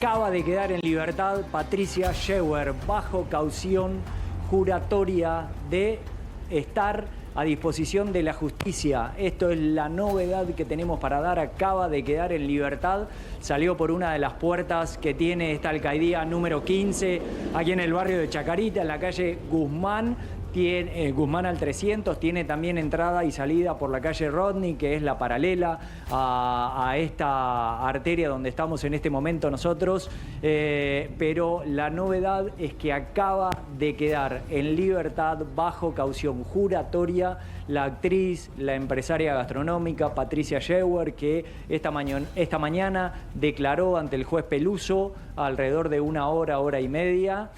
Acaba de quedar en libertad Patricia Scheuer bajo caución juratoria de estar a disposición de la justicia. Esto es la novedad que tenemos para dar. Acaba de quedar en libertad. Salió por una de las puertas que tiene esta alcaldía número 15, aquí en el barrio de Chacarita, en la calle Guzmán. Guzmán al 300, tiene también entrada y salida por la calle Rodney, que es la paralela a esta arteria donde estamos en este momento nosotros, pero la novedad es que acaba de quedar en libertad bajo caución juratoria la actriz, la empresaria gastronómica Patricia Scheuer, que esta mañana declaró ante el juez Peluso alrededor de una hora y media.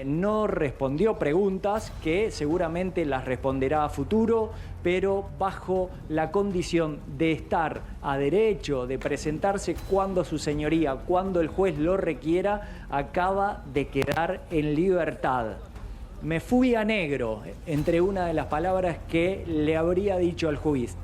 No respondió preguntas que seguramente las responderá a futuro, pero bajo la condición de estar a derecho, de presentarse cuando su señoría, cuando el juez lo requiera, acaba de quedar en libertad. Me fui a negro, entre una de las palabras que le habría dicho al juez.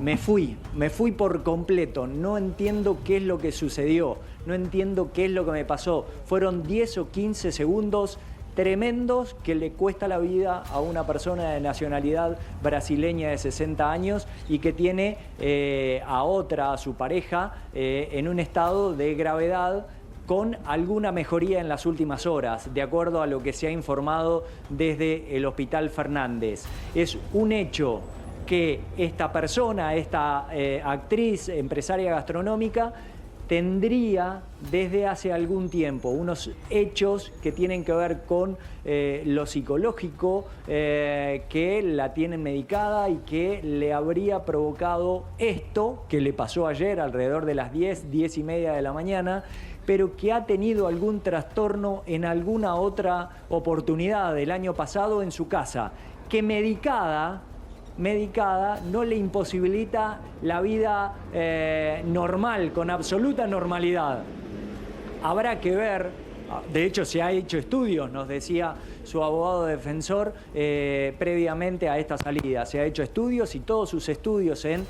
Me fui por completo, no entiendo qué es lo que sucedió, no entiendo qué es lo que me pasó. Fueron 10 o 15 segundos tremendos que le cuesta la vida a una persona de nacionalidad brasileña de 60 años y que tiene a su pareja, en un estado de gravedad, con alguna mejoría en las últimas horas, de acuerdo a lo que se ha informado desde el Hospital Fernández. Es un hecho que esta persona, esta actriz, empresaria gastronómica, tendría desde hace algún tiempo unos hechos que tienen que ver con lo psicológico, que la tienen medicada y que le habría provocado esto que le pasó ayer alrededor de las 10 y media de la mañana, pero que ha tenido algún trastorno en alguna otra oportunidad del año pasado en su casa, que medicada no le imposibilita la vida normal, con absoluta normalidad. Habrá que ver, de hecho se ha hecho estudios, nos decía su abogado defensor previamente a esta salida. Se ha hecho estudios y todos sus estudios en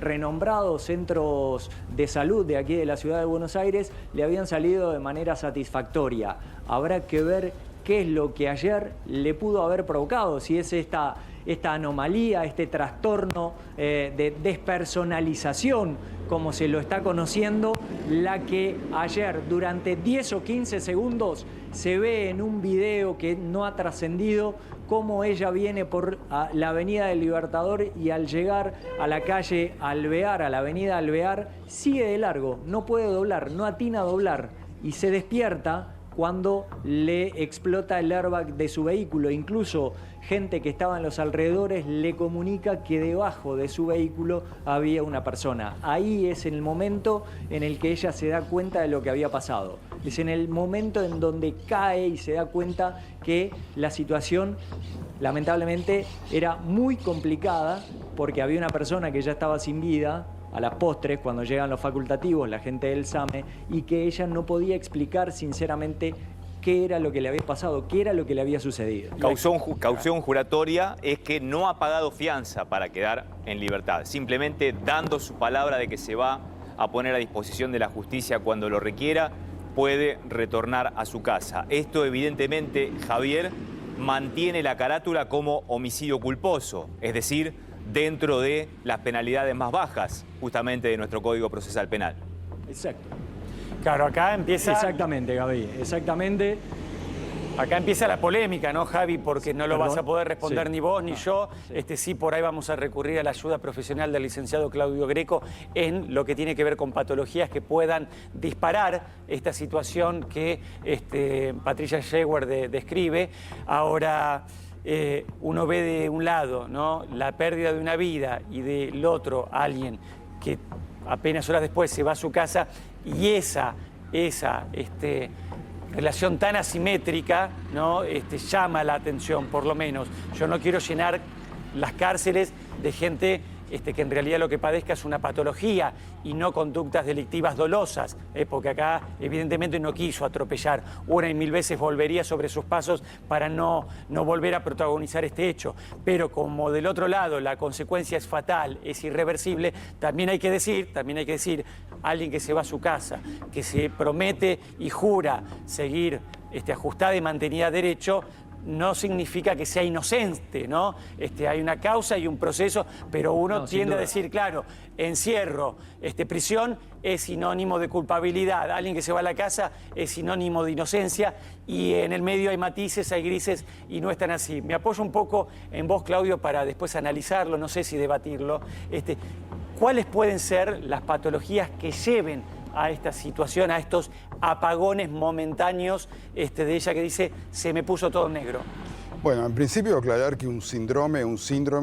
renombrados centros de salud de aquí de la ciudad de Buenos Aires le habían salido de manera satisfactoria. Habrá que ver qué es lo que ayer le pudo haber provocado, si es esta anomalía, este trastorno de despersonalización, como se lo está conociendo, la que ayer durante 10 o 15 segundos se ve en un video que no ha trascendido cómo ella viene por la avenida del Libertador y al llegar a la calle Alvear, a la avenida Alvear, sigue de largo, no puede doblar, no atina a doblar y se despierta cuando le explota el airbag de su vehículo. Incluso gente que estaba en los alrededores le comunica que debajo de su vehículo había una persona. Ahí es el momento en el que ella se da cuenta de lo que había pasado. Es en el momento en donde cae y se da cuenta que la situación lamentablemente era muy complicada porque había una persona que ya estaba sin vida a las postres, cuando llegan los facultativos, la gente del SAME, y que ella no podía explicar sinceramente qué era lo que le había pasado, qué era lo que le había sucedido. Caución juratoria es que no ha pagado fianza para quedar en libertad, simplemente dando su palabra de que se va a poner a disposición de la justicia cuando lo requiera, puede retornar a su casa. Esto evidentemente, Javier, mantiene la carátula como homicidio culposo, es decir, dentro de las penalidades más bajas, justamente de nuestro Código Procesal Penal. Exacto. Claro, acá empieza... Exactamente, Gaby, exactamente. Acá empieza la polémica, ¿no, Javi? Porque no lo vas a poder responder ni vos ni yo. Sí, por ahí vamos a recurrir a la ayuda profesional del licenciado Claudio Greco en lo que tiene que ver con patologías que puedan disparar esta situación que Patricia Scheuer describe. Ahora... uno ve de un lado, ¿no?, la pérdida de una vida y del otro alguien que apenas horas después se va a su casa y esa relación tan asimétrica, ¿no?, llama la atención, por lo menos. Yo no quiero llenar las cárceles de gente que en realidad lo que padezca es una patología y no conductas delictivas dolosas, porque acá evidentemente no quiso atropellar, una y mil veces volvería sobre sus pasos para no volver a protagonizar este hecho. Pero como del otro lado la consecuencia es fatal, es irreversible, también hay que decir, alguien que se va a su casa, que se promete y jura seguir ajustada y mantenida a derecho, no significa que sea inocente, ¿no? Hay una causa y un proceso, pero uno tiende a decir, claro, encierro, prisión es sinónimo de culpabilidad, alguien que se va a la casa es sinónimo de inocencia, y en el medio hay matices, hay grises, y no están así. Me apoyo un poco en vos, Claudio, para después analizarlo, no sé si debatirlo. ¿Cuáles pueden ser las patologías que lleven a esta situación, a estos apagones momentáneos de ella que dice, se me puso todo negro? Bueno, en principio aclarar que un síndrome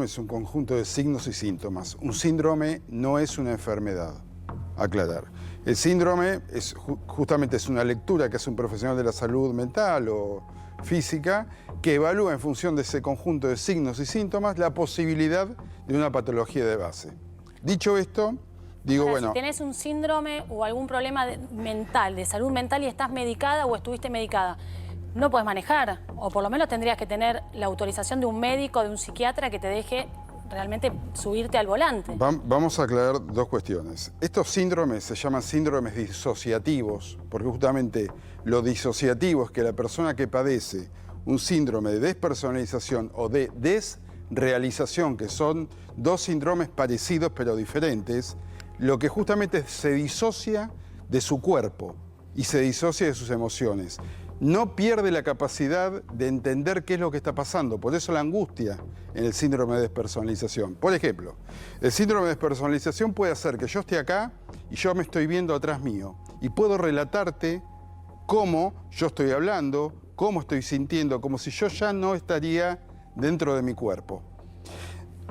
es un conjunto de signos y síntomas. Un síndrome no es una enfermedad, aclarar. El síndrome justamente es una lectura que hace un profesional de la salud mental o física que evalúa en función de ese conjunto de signos y síntomas la posibilidad de una patología de base. Dicho esto, digo, bueno... Si tenés un síndrome o algún problema mental, de salud mental, y estás medicada o estuviste medicada, no podés manejar, o por lo menos tendrías que tener la autorización de un médico, de un psiquiatra que te deje realmente subirte al volante. Vamos a aclarar dos cuestiones. Estos síndromes se llaman síndromes disociativos, porque justamente lo disociativo es que la persona que padece un síndrome de despersonalización o de desrealización, que son dos síndromes parecidos pero diferentes, lo que justamente se disocia de su cuerpo y se disocia de sus emociones. No pierde la capacidad de entender qué es lo que está pasando. Por eso la angustia en el síndrome de despersonalización. Por ejemplo, el síndrome de despersonalización puede hacer que yo esté acá y yo me estoy viendo atrás mío. Y puedo relatarte cómo yo estoy hablando, cómo estoy sintiendo, como si yo ya no estaría dentro de mi cuerpo.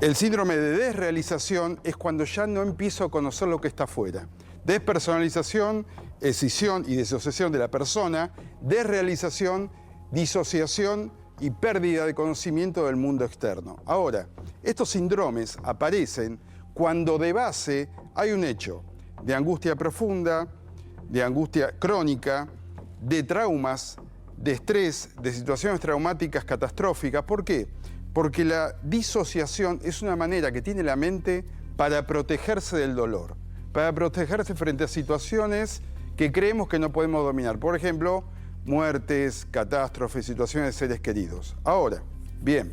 El síndrome de desrealización es cuando ya no empiezo a conocer lo que está afuera. Despersonalización, escisión y disociación de la persona. Desrealización, disociación y pérdida de conocimiento del mundo externo. Ahora, estos síndromes aparecen cuando de base hay un hecho de angustia profunda, de angustia crónica, de traumas, de estrés, de situaciones traumáticas catastróficas. ¿Por qué? Porque la disociación es una manera que tiene la mente para protegerse del dolor, para protegerse frente a situaciones que creemos que no podemos dominar. Por ejemplo, muertes, catástrofes, situaciones de seres queridos. Ahora, bien,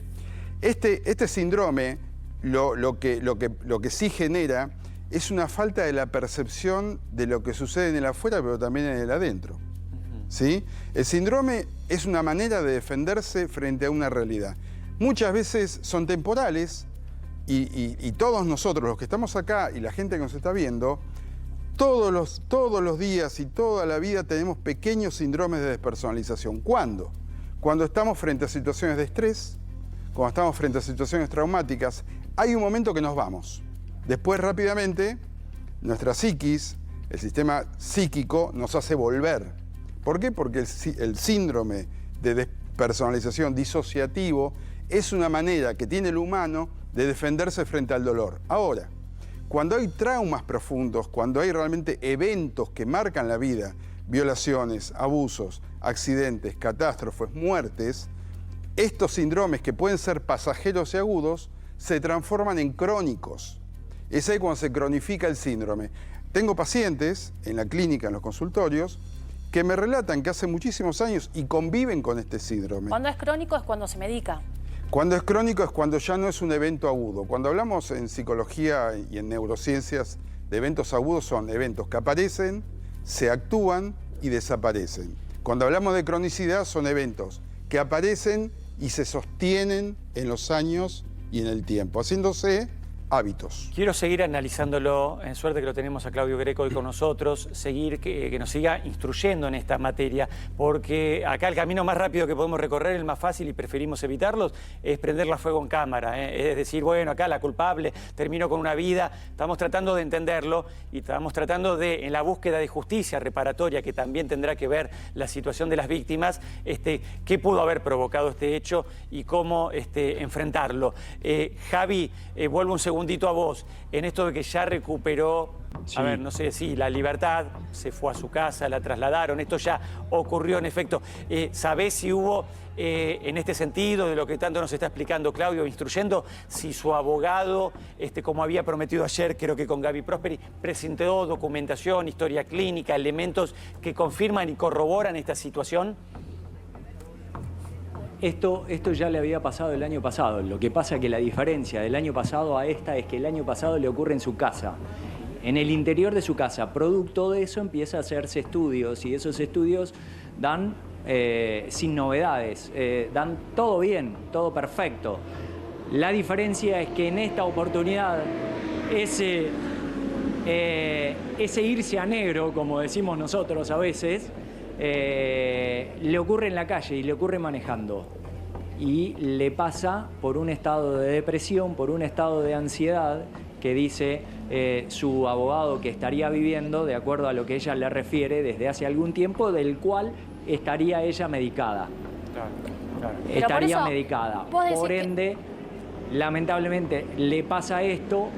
este síndrome lo que sí genera es una falta de la percepción de lo que sucede en el afuera, pero también en el adentro. ¿Sí? El síndrome es una manera de defenderse frente a una realidad. Muchas veces son temporales y todos nosotros, los que estamos acá y la gente que nos está viendo, todos los días y toda la vida tenemos pequeños síndromes de despersonalización. ¿Cuándo? Cuando estamos frente a situaciones de estrés, cuando estamos frente a situaciones traumáticas, hay un momento que nos vamos. Después rápidamente nuestra psiquis, el sistema psíquico nos hace volver. ¿Por qué? Porque el síndrome de despersonalización disociativo es una manera que tiene el humano de defenderse frente al dolor. Ahora, cuando hay traumas profundos, cuando hay realmente eventos que marcan la vida, violaciones, abusos, accidentes, catástrofes, muertes, estos síndromes que pueden ser pasajeros y agudos se transforman en crónicos. Es ahí cuando se cronifica el síndrome. Tengo pacientes en la clínica, en los consultorios, que me relatan que hace muchísimos años y conviven con este síndrome. Cuando es crónico es cuando se medica. Cuando es crónico es cuando ya no es un evento agudo. Cuando hablamos en psicología y en neurociencias de eventos agudos, son eventos que aparecen, se actúan y desaparecen. Cuando hablamos de cronicidad, son eventos que aparecen y se sostienen en los años y en el tiempo, haciéndose hábitos. Quiero seguir analizándolo, en suerte que lo tenemos a Claudio Greco hoy con nosotros, seguir que nos siga instruyendo en esta materia, porque acá el camino más rápido que podemos recorrer, el más fácil y preferimos evitarlos, es prenderla a fuego en cámara, es decir, bueno, acá la culpable terminó con una vida. Estamos tratando de entenderlo y estamos tratando de, en la búsqueda de justicia reparatoria, que también tendrá que ver la situación de las víctimas, qué pudo haber provocado este hecho y cómo enfrentarlo. Javi, vuelvo un segundo segundito a vos, en esto de que ya recuperó, Sí. a ver, no sé si la libertad, se fue a su casa, la trasladaron, esto ya ocurrió en efecto. ¿Sabés si hubo, en este sentido, de lo que tanto nos está explicando Claudio, instruyendo, si su abogado, como había prometido ayer, creo que con Gaby Prosperi, presentó documentación, historia clínica, elementos que confirman y corroboran esta situación? Esto ya le había pasado el año pasado. Lo que pasa es que la diferencia del año pasado a esta es que el año pasado le ocurre en su casa. En el interior de su casa, producto de eso, empieza a hacerse estudios y esos estudios dan sin novedades, dan todo bien, todo perfecto. La diferencia es que en esta oportunidad ese irse a negro, como decimos nosotros a veces, le ocurre en la calle y le ocurre manejando. Y le pasa por un estado de depresión, por un estado de ansiedad que dice su abogado que estaría viviendo, de acuerdo a lo que ella le refiere, desde hace algún tiempo, del cual estaría ella medicada. Claro. Estaría por eso, medicada. vos decís Por ende, lamentablemente, le pasa esto,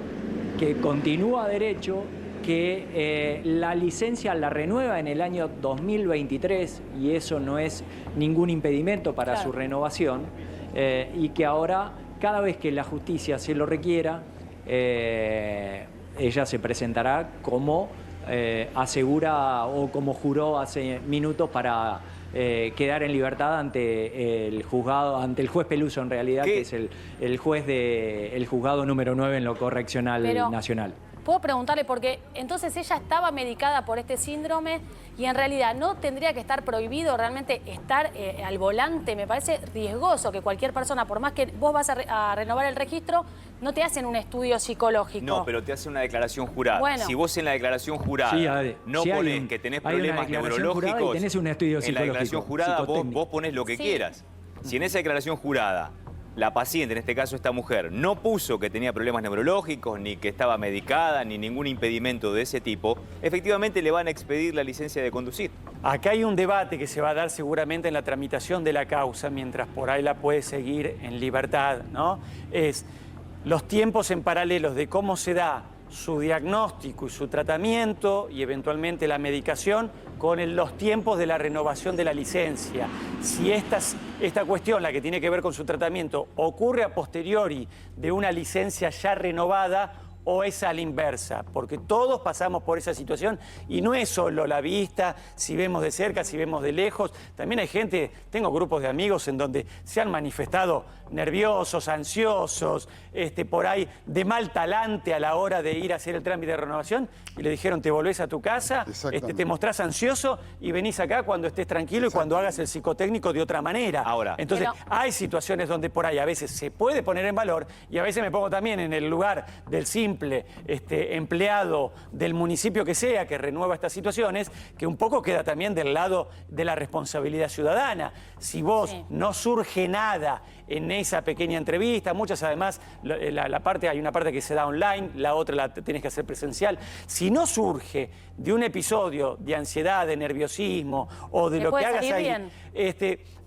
que continúa derecho, que la licencia la renueva en el año 2023 y eso no es ningún impedimento para su renovación, y que ahora, cada vez que la justicia se lo requiera, ella se presentará como asegura o como juró hace minutos para quedar en libertad ante el juzgado, ante el juez Peluso en realidad, que es el juez del juzgado número 9 en lo correccional nacional. Puedo preguntarle, porque entonces ella estaba medicada por este síndrome y en realidad no tendría que estar prohibido realmente estar al volante. Me parece riesgoso que cualquier persona, por más que vos vas a renovar el registro, no te hacen un estudio psicológico. No, pero te hacen una declaración jurada. Bueno. Si vos en la declaración jurada no ponés que tenés problemas neurológicos, tenés un estudio en la declaración jurada vos ponés lo que Sí. quieras. Si en esa declaración jurada la paciente, en este caso esta mujer, no puso que tenía problemas neurológicos, ni que estaba medicada, ni ningún impedimento de ese tipo, efectivamente le van a expedir la licencia de conducir. Acá hay un debate que se va a dar seguramente en la tramitación de la causa, mientras por ahí la puede seguir en libertad, ¿no? Es los tiempos en paralelo de cómo se da su diagnóstico y su tratamiento y eventualmente la medicación con los tiempos de la renovación de la licencia. Si esta cuestión, la que tiene que ver con su tratamiento, ocurre a posteriori de una licencia ya renovada o es a la inversa, porque todos pasamos por esa situación y no es solo la vista, si vemos de cerca, si vemos de lejos, también hay gente, tengo grupos de amigos en donde se han manifestado nerviosos, ansiosos, por ahí de mal talante a la hora de ir a hacer el trámite de renovación y le dijeron te volvés a tu casa, te mostrás ansioso y venís acá cuando estés tranquilo y cuando hagas el psicotécnico de otra manera. Ahora, entonces hay situaciones donde por ahí a veces se puede poner en valor y a veces me pongo también en el lugar del simple empleado del municipio que sea que renueva estas situaciones, que un poco queda también del lado de la responsabilidad ciudadana. Si vos no surge nada en esa pequeña entrevista, muchas además, hay una parte que se da online, la otra la tenés que hacer presencial. Si no surge de un episodio de ansiedad, de nerviosismo o de lo que hagas ahí,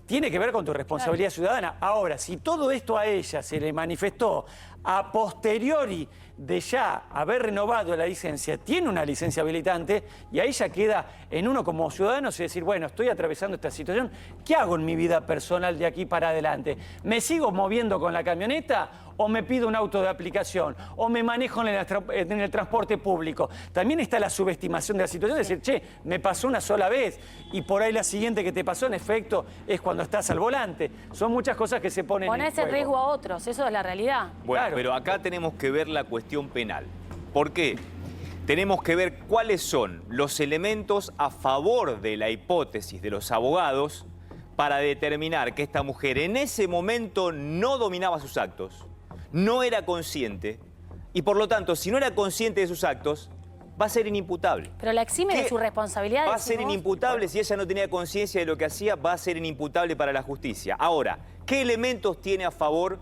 tiene que ver con tu responsabilidad ciudadana. Ahora, si todo esto a ella se le manifestó a posteriori de ya haber renovado la licencia, tiene una licencia habilitante y ahí ya queda en uno como ciudadano es decir, bueno, estoy atravesando esta situación, ¿qué hago en mi vida personal de aquí para adelante? ¿Me sigo moviendo con la camioneta o me pido un auto de aplicación o me manejo en el transporte público? También está la subestimación de la situación, es decir, che, me pasó una sola vez y por ahí la siguiente que te pasó en efecto es cuando estás al volante. Son muchas cosas que se ponen Ponés en riesgo a otros, eso es la realidad. Bueno, claro. Pero acá tenemos que ver la cuestión penal. ¿Por qué? Tenemos que ver cuáles son los elementos a favor de la hipótesis de los abogados para determinar que esta mujer en ese momento no dominaba sus actos, no era consciente y por lo tanto, si no era consciente de sus actos, va a ser inimputable. Pero la exime de su responsabilidad. Va a ser inimputable si ella no tenía conciencia de lo que hacía, va a ser inimputable para la justicia. Ahora, ¿qué elementos tiene a favor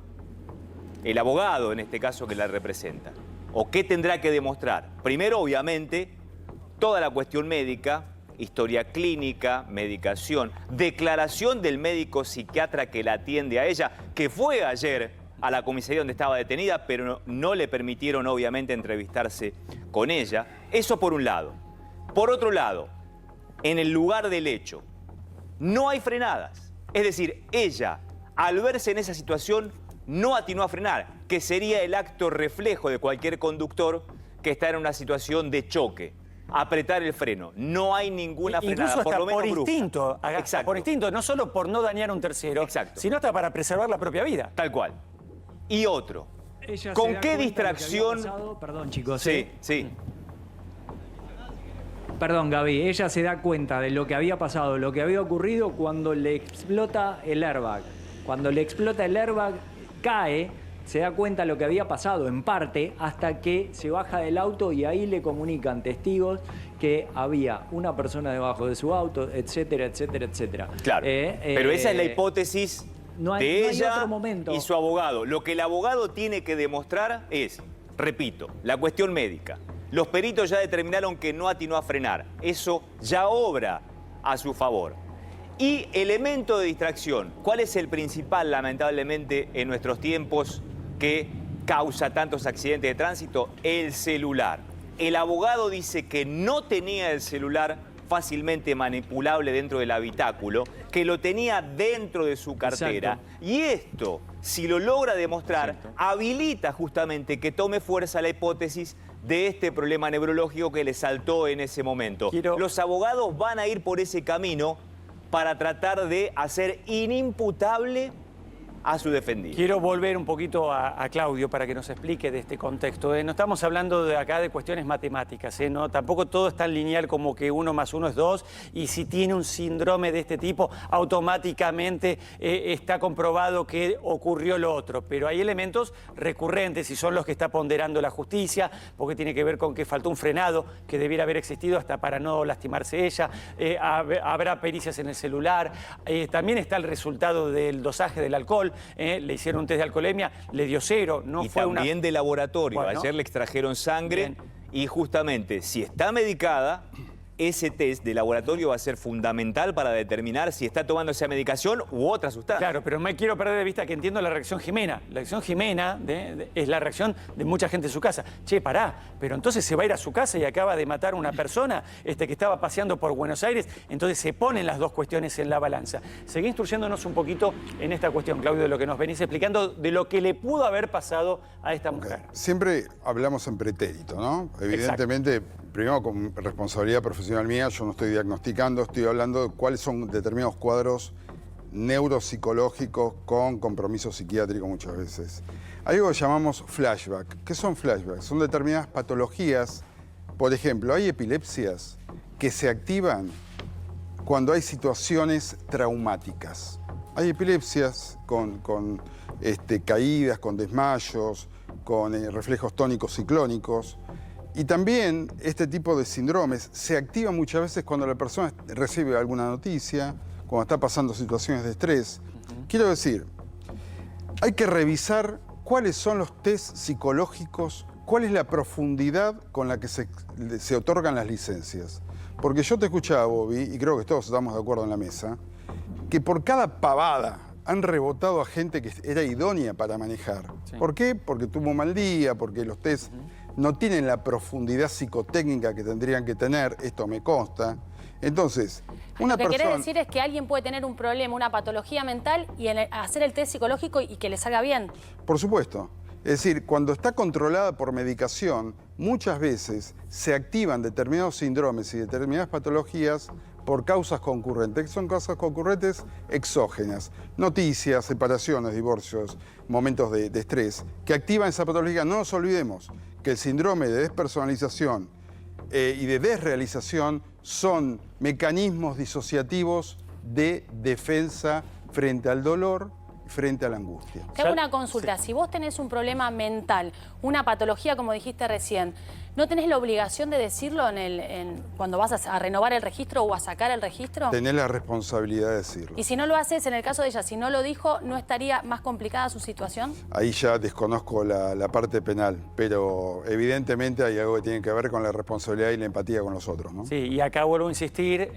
el abogado, en este caso, que la representa? ¿O qué tendrá que demostrar? Primero, obviamente, toda la cuestión médica, historia clínica, medicación, declaración del médico psiquiatra que la atiende a ella, que fue ayer a la comisaría donde estaba detenida, pero no le permitieron obviamente entrevistarse con ella. Eso por un lado. Por otro lado, en el lugar del hecho, no hay frenadas. Es decir, ella, al verse en esa situación, no atinó a frenar, que sería el acto reflejo de cualquier conductor que está en una situación de choque. Apretar el freno. No hay ninguna frenada, incluso por lo menos por instinto. Exacto. Por instinto, no solo por no dañar a un tercero, Exacto. sino hasta para preservar la propia vida. Tal cual. Y otro. Ella se ¿Con da qué cuenta de lo que había distracción? pasado. Perdón, chicos. Sí, sí. Perdón, Gaby. Ella se da cuenta de lo que había pasado, lo que había ocurrido cuando le explota el airbag. Cuando le explota el airbag, cae, se da cuenta de lo que había pasado, en parte, hasta que se baja del auto y ahí le comunican testigos que había una persona debajo de su auto, etcétera, etcétera, etcétera. Claro. Pero esa es la hipótesis no hay de ella otro momento. y su abogado. Lo que el abogado tiene que demostrar es, repito, la cuestión médica. Los peritos ya determinaron que no atinó a frenar. Eso ya obra a su favor. Y elemento de distracción. ¿Cuál es el principal, lamentablemente, en nuestros tiempos que causa tantos accidentes de tránsito? El celular. El abogado dice que no tenía el celular fácilmente manipulable dentro del habitáculo, que lo tenía dentro de su cartera. Exacto. Y esto, si lo logra demostrar, Exacto. habilita justamente que tome fuerza la hipótesis de este problema neurológico que le saltó en ese momento. Los abogados van a ir por ese camino para tratar de hacer inimputable a su defendido. Quiero volver un poquito a Claudio para que nos explique de este contexto. No estamos hablando de acá de cuestiones matemáticas, ¿no? Tampoco todo es tan lineal como que 1 más 1 es 2 y si tiene un síndrome de este tipo, automáticamente está comprobado que ocurrió lo otro. Pero hay elementos recurrentes y son los que está ponderando la justicia, porque tiene que ver con que faltó un frenado que debiera haber existido hasta para no lastimarse ella. Habrá pericias en el celular. También está el resultado del dosaje del alcohol. Le hicieron un test de alcoholemia, le dio 0. No y fue también de laboratorio. Bueno. Ayer le extrajeron sangre. Bien. Y justamente, si está medicada, ese test de laboratorio va a ser fundamental para determinar si está tomando esa medicación u otra sustancia. Claro, pero me quiero perder de vista que entiendo la reacción Jimena. La reacción Jimena es la reacción de mucha gente en su casa. Che, pará, pero entonces se va a ir a su casa y acaba de matar a una persona que estaba paseando por Buenos Aires. Entonces se ponen las dos cuestiones en la balanza. Seguí instruyéndonos un poquito en esta cuestión, Claudio, de lo que nos venís explicando, de lo que le pudo haber pasado a esta mujer. Siempre hablamos en pretérito, ¿no? Evidentemente, primero con responsabilidad profesional mía, yo no estoy diagnosticando, estoy hablando de cuáles son determinados cuadros neuropsicológicos con compromiso psiquiátrico muchas veces. Hay algo que llamamos flashback. ¿Qué son flashbacks? Son determinadas patologías. Por ejemplo, hay epilepsias que se activan cuando hay situaciones traumáticas. Hay epilepsias con caídas, con desmayos, con reflejos tónicos ciclónicos. Y también este tipo de síndromes se activan muchas veces cuando la persona recibe alguna noticia, cuando está pasando situaciones de estrés. Quiero decir, hay que revisar cuáles son los test psicológicos, cuál es la profundidad con la que se otorgan las licencias. Porque yo te escuchaba, Bobby, y creo que todos estamos de acuerdo en la mesa, que por cada pavada han rebotado a gente que era idónea para manejar. Sí. ¿Por qué? Porque tuvo un mal día, porque los test no tienen la profundidad psicotécnica que tendrían que tener, esto me consta. Entonces, una persona... Lo que querés decir es que alguien puede tener un problema, una patología mental y hacer el test psicológico y que le salga bien. Por supuesto. Es decir, cuando está controlada por medicación, muchas veces se activan determinados síndromes y determinadas patologías por causas concurrentes. ¿Qué son causas concurrentes? Exógenas. Noticias, separaciones, divorcios, momentos de estrés, que activan esa patología. No nos olvidemos que el síndrome de despersonalización y de desrealización son mecanismos disociativos de defensa frente al dolor, frente a la angustia. Te hago una consulta. Si vos tenés un problema mental, una patología, como dijiste recién, ¿No tenés la obligación de decirlo cuando vas a renovar el registro o a sacar el registro? Tenés la responsabilidad de decirlo. Y si no lo haces, en el caso de ella, si no lo dijo, ¿no estaría más complicada su situación? Ahí ya desconozco la parte penal, pero evidentemente hay algo que tiene que ver con la responsabilidad y la empatía con los otros, ¿no? Sí, y acá vuelvo a insistir,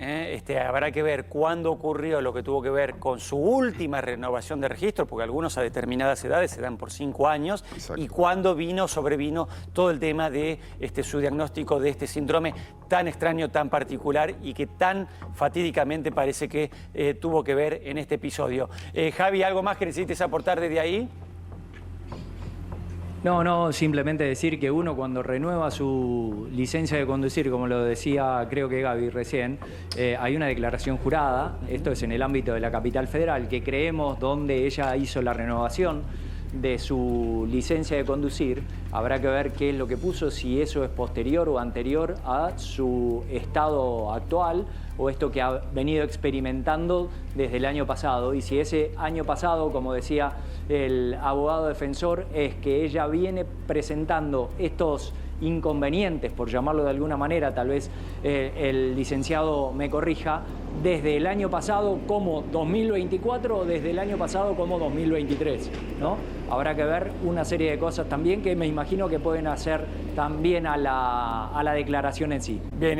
habrá que ver cuándo ocurrió lo que tuvo que ver con su última renovación de registro, porque algunos a determinadas edades se dan por 5 años, Exacto. y cuándo sobrevino todo el tema de su diagnóstico de este síndrome tan extraño, tan particular y que tan fatídicamente parece que tuvo que ver en este episodio. Javi, ¿algo más que necesites aportar desde ahí? No, simplemente decir que uno cuando renueva su licencia de conducir, como lo decía creo que Gaby recién, hay una declaración jurada, esto es en el ámbito de la Capital Federal, que creemos donde ella hizo la renovación de su licencia de conducir. Habrá que ver qué es lo que puso, si eso es posterior o anterior a su estado actual o esto que ha venido experimentando desde el año pasado. Y si ese año pasado, como decía el abogado defensor, es que ella viene presentando estos inconvenientes, por llamarlo de alguna manera, tal vez el licenciado me corrija, desde el año pasado como 2024 o desde el año pasado como 2023, ¿no? Habrá que ver una serie de cosas también que me imagino que pueden hacer también a la declaración en sí. Bien.